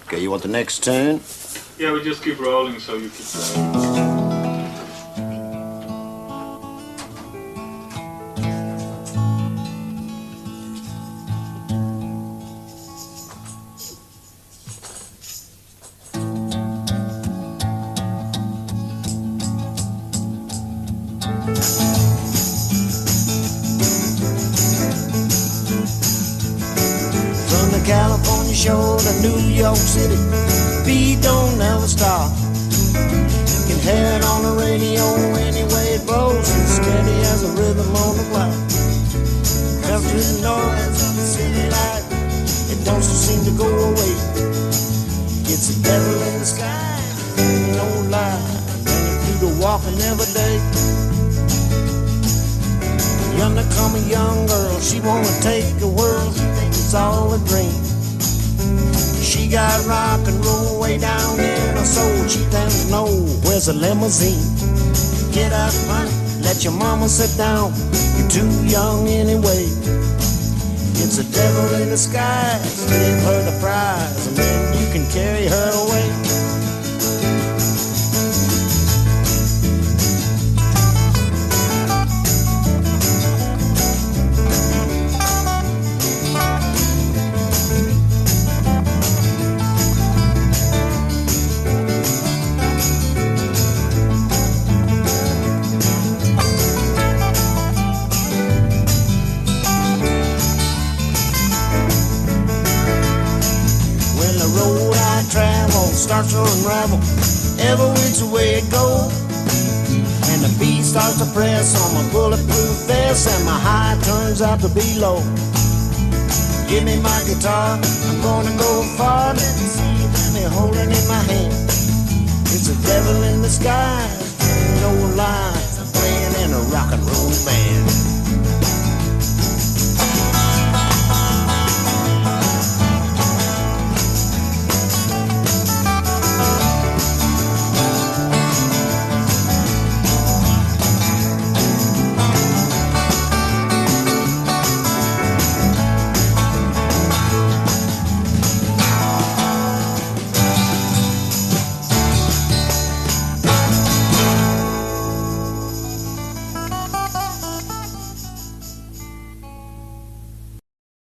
Okay, you want the next tune? Yeah, we just keep rolling so you keep playing. From the California shore to New York City, beat don't never stop. You can hear it on the radio anyway it blows, as steady as a rhythm on the clock. Comes to the noise of the city life, it don't seem to go away. It's the devil in the sky, no lie, running through the walking every day. Yonder come a young girl, she wanna take the world, she thinks it's all a dream. She got rock and roll way down in her soul, she thinks no, where's a limousine? Get up, honey, let your mama sit down, you're too young anyway. It's a devil in disguise, give her the prize, and then you can carry her away. Starts to unravel every which way it goes, and the beat starts to press on my bulletproof vest, and my high turns out to be low. Give me my guitar, I'm gonna go far. Let me see you, let me hold it in my hand. It's a devil in the sky, no lies, I'm playing in a rock and roll band.